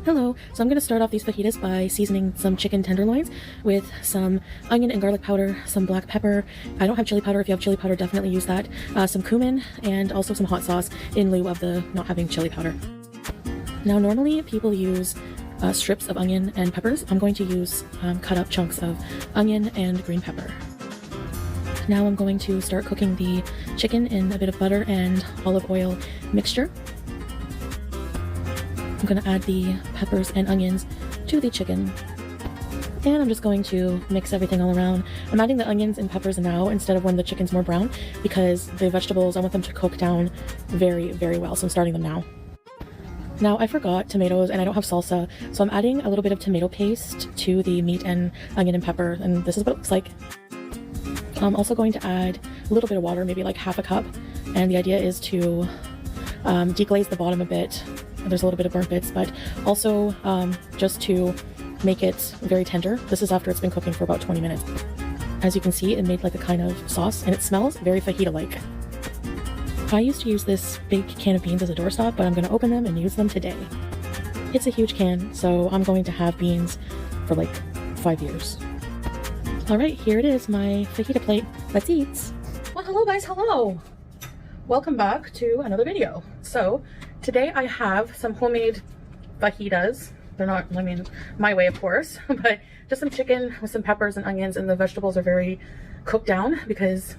Hello, so I'm going to start off these fajitas by seasoning some chicken tenderloins with some onion and garlic powder, some black pepper. I don't have chili powder. If you have chili powder, definitely use that. Some cumin and also some hot sauce in lieu of the not having chili powder. Now normally people use strips of onion and peppers. I'm going to use cut up chunks of onion and green pepper. Now I'm going to start cooking the chicken in a bit of butter and olive oil mixture. I'm going to add the peppers and onions to the chicken, and I'm just going to mix everything all around. I'm adding the onions and peppers now instead of when the chicken's more brown because the vegetables, I want them to cook down very, very well, so I'm starting them now. Now I forgot tomatoes and I don't have salsa, so I'm adding a little bit of tomato paste to the meat and onion and pepper, and this is what it looks like. I'm also going to add a little bit of water, maybe like half a cup, and the idea is to deglaze the bottom a bit. There's a little bit of burnt bits, but also just to make it very tender. This is after it's been cooking for about 20 minutes. As you can see, it made like a kind of sauce, and it smells very fajita-like. I used to use this big can of beans as a doorstop, but I'm going to open them and use them today. It's a huge can, so I'm going to have beans for like 5 years. Alright, here it is, my fajita plate. Let's eat! Well, hello guys, hello! Welcome back to another video. So, today I have some homemade fajitas. They're not, I mean, my way of course, but just some chicken with some peppers and onions, and the vegetables are very cooked down because,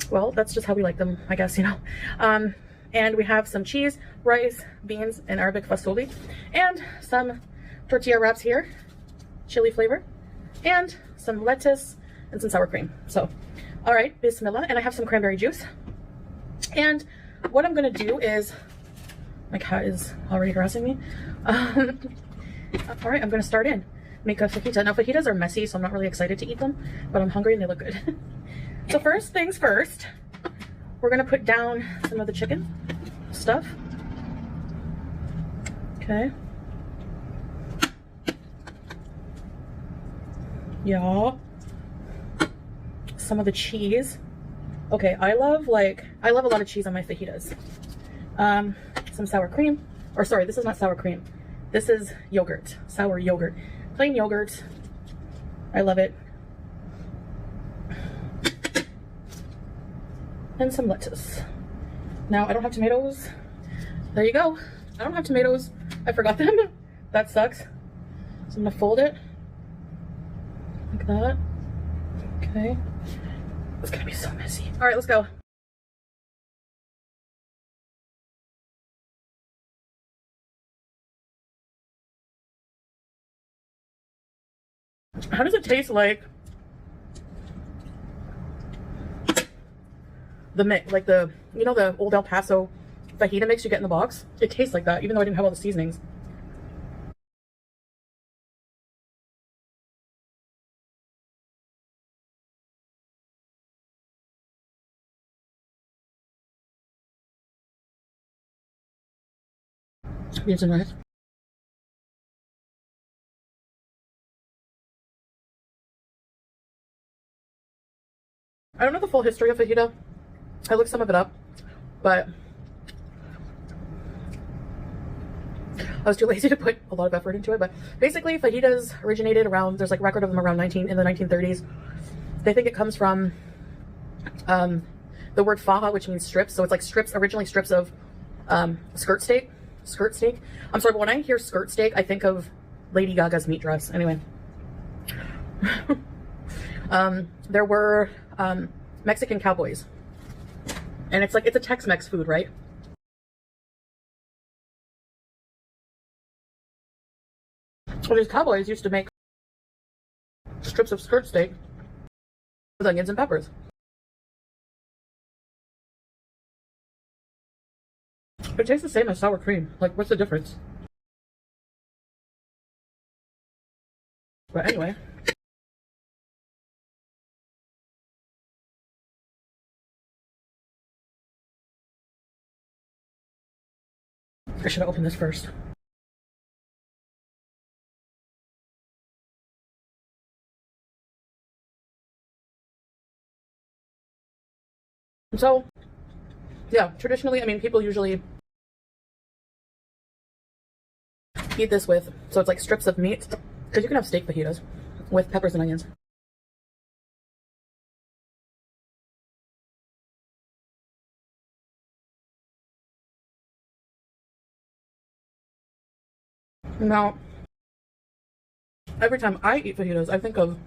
well, that's just how we like them, I guess, you know. And we have some cheese, rice, beans, and Arabic fasoli, and some tortilla wraps here, chili flavor, and some lettuce and some sour cream. So, all right, bismillah. And I have some cranberry juice. And what I'm gonna do is, my cat is already harassing me. All right, I'm gonna start in. Make a fajita. Now fajitas are messy, so I'm not really excited to eat them, but I'm hungry and they look good. So first things first, we're gonna put down some of the chicken stuff. Okay. Yeah. Some of the cheese. Okay, I love a lot of cheese on my fajitas. Some sour cream, or sorry, this is not sour cream. This is yogurt, sour yogurt, plain yogurt. I love it. And some lettuce. Now I don't have tomatoes. There you go. I don't have tomatoes. I forgot them. That sucks. So I'm gonna fold it like that. Okay. It's gonna be so messy. All right, let's go. How does it taste like the mix, like the, you know, the old El Paso fajita mix you get in the box? It tastes like that, even though I didn't have all the seasonings. Beans and rice. I don't know the full history of fajita. I looked some of it up, but I was too lazy to put a lot of effort into it. But basically, fajitas originated around, there's like record of them around in the 1930s. They think it comes from the word faja, which means strips. So it's like strips, originally strips of skirt steak. I'm sorry, but when I hear skirt steak, I think of Lady Gaga's meat dress. Anyway. There were Mexican cowboys, and it's a Tex-Mex food, right? Well, these cowboys used to make strips of skirt steak with onions and peppers. It tastes the same as sour cream. Like, what's the difference? But anyway. I should have opened this first. So, yeah, traditionally, I mean, people usually eat this with, so it's like strips of meat, because you can have steak fajitas with peppers and onions. Now, every time I eat fajitas, I think of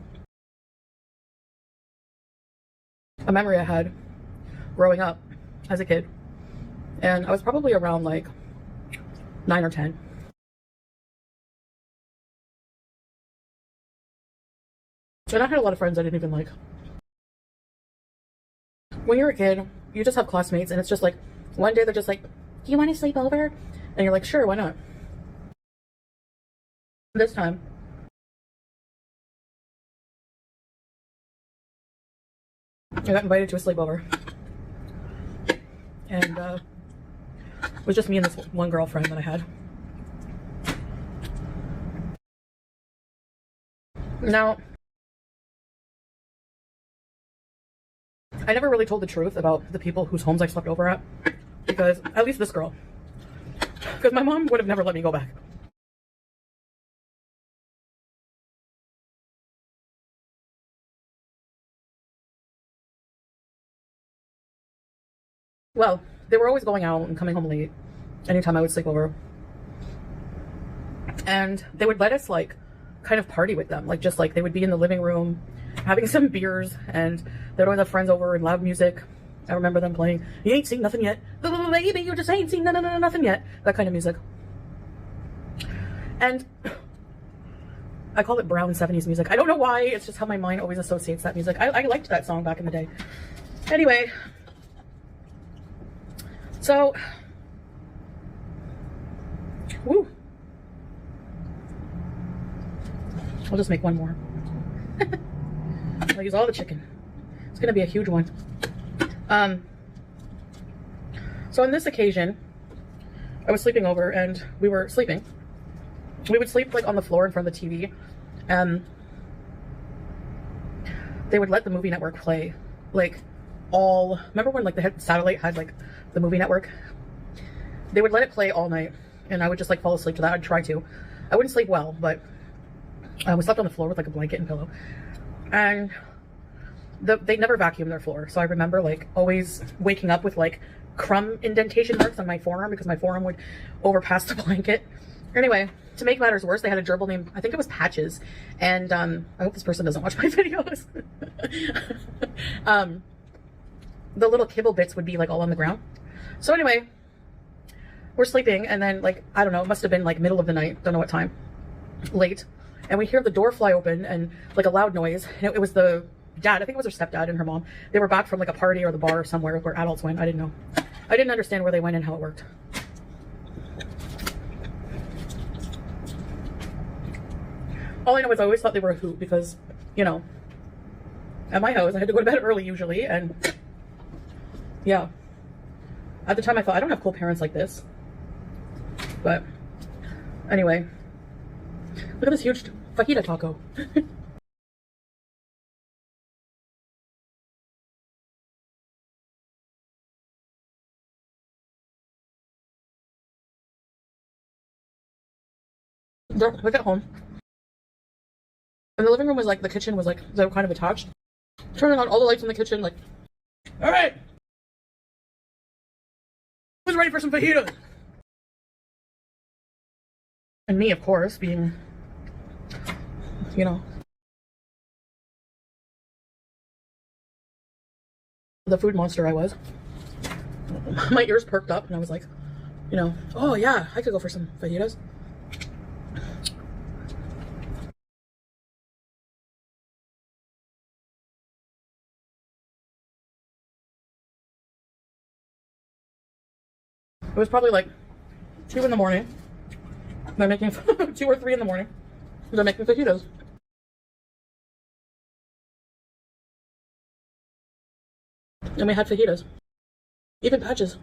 a memory I had growing up as a kid. And I was probably around like 9 or 10. And I had a lot of friends I didn't even like. When you're a kid, you just have classmates, and it's just like, one day they're just like, do you want to sleep over? And you're like, sure, why not? This time, I got invited to a sleepover. And it was just me and this one girlfriend that I had. Now, I never really told the truth about the people whose homes I slept over at, because, at least this girl, because my mom would have never let me go back. Well, they were always going out and coming home late anytime I would sleep over. And they would let us like kind of party with them. Like just like they would be in the living room having some beers, and they'd always have friends over and loud music. I remember them playing, you ain't seen nothing yet. Baby, you just ain't seen nothing yet. That kind of music. And I call it brown 70s music. I don't know why, it's just how my mind always associates that music. I liked that song back in the day. Anyway. So, woo. I'll just make one more. I'll use all the chicken. It's gonna be a huge one. So on this occasion, I was sleeping over and we were sleeping. We would sleep like on the floor in front of the TV. They would let the movie network play like remember when like the satellite had like the movie network? They would let it play all night, and I would just like fall asleep to that. I'd try to. I wouldn't sleep well, but we slept on the floor with like a blanket and pillow. And they never vacuumed their floor, so I remember like always waking up with like crumb indentation marks on my forearm because my forearm would overpass the blanket. Anyway, to make matters worse, they had a gerbil named, I think it was Patches, and I hope this person doesn't watch my videos. The little kibble bits would be like all on the ground. So anyway, we're sleeping, and then like, I don't know, it must have been like middle of the night, don't know what time, late, and we hear the door fly open and like a loud noise, and it was the dad, I think it was her stepdad and her mom. They were back from like a party or the bar or somewhere where adults went. I didn't know. I didn't understand where they went and how it worked. All I know is I always thought they were a hoot because, you know, at my house I had to go to bed early usually, and yeah, at the time I thought I don't have cool parents like this. But anyway, look at this huge fajita taco. Look at home. And the living room was like, the kitchen was like, they were kind of attached. Turning on all the lights in the kitchen, like, all right, who's ready for some fajitas? And me, of course, being, you know, the food monster I was. My ears perked up and I was like, you know, oh yeah, I could go for some fajitas. It was probably like 2 in the morning. They're making 2 or 3 in the morning. They're making fajitas. And we had fajitas. Even Patches.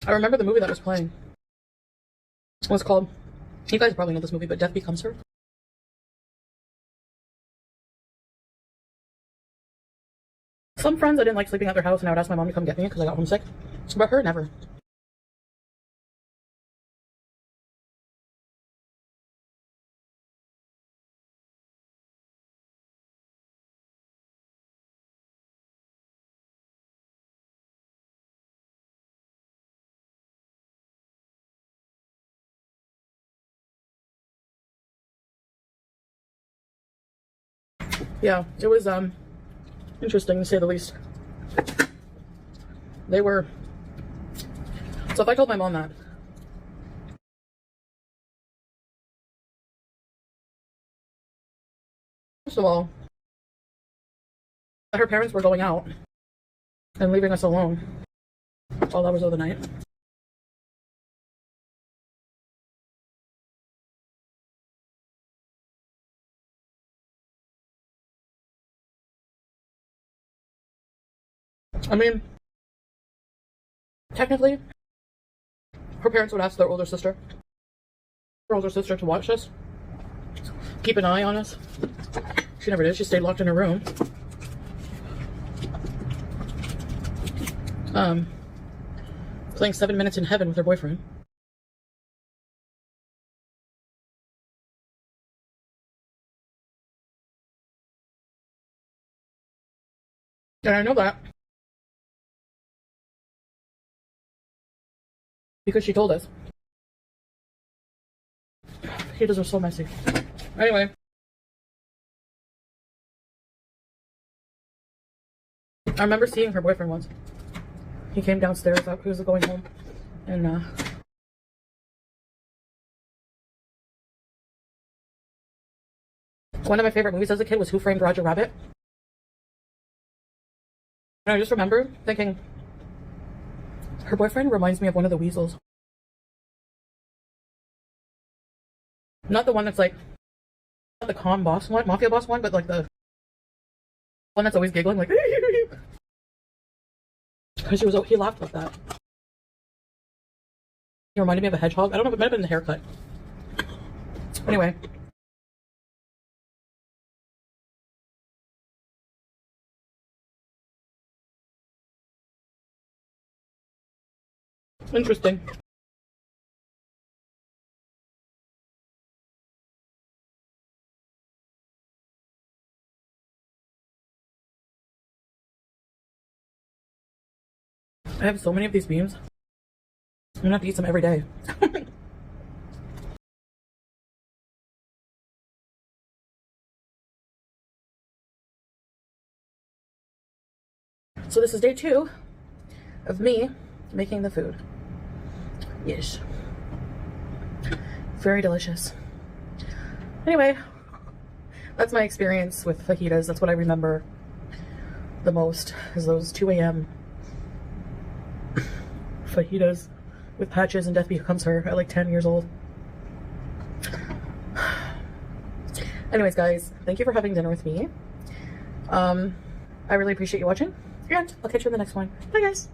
I remember the movie that was playing. It was called, you guys probably know this movie, but Death Becomes Her. Some friends I didn't like sleeping at their house, and I would ask my mom to come get me because I got homesick. But her, never. Yeah, it was interesting to say the least. They were. So if I told my mom that, first of all, that her parents were going out and leaving us alone all hours of the night. I mean, technically, her parents would ask her older sister to watch us, keep an eye on us. She never did. She stayed locked in her room. Playing 7 Minutes in Heaven with her boyfriend. And I know that because she told us. Fajitas are so messy. Anyway. I remember seeing her boyfriend once. He came downstairs, he was going home, and one of my favorite movies as a kid was Who Framed Roger Rabbit. And I just remember thinking, her boyfriend reminds me of one of the Weasels. Not the one that's like, not the calm boss one, mafia boss one, but like the one that's always giggling, like, because he laughed like that. He reminded me of a hedgehog. I don't know if it might have been the haircut. Anyway. Interesting. I have so many of these beans. I'm gonna have to eat some every day. So this is day 2 of me making the food. Yes. Very delicious. Anyway, that's my experience with fajitas. That's what I remember the most, is those 2 a.m. fajitas with patches and Death Becomes Her at like 10 years old. Anyways, guys, thank you for having dinner with me. I really appreciate you watching, and I'll catch you in the next one. Bye, guys.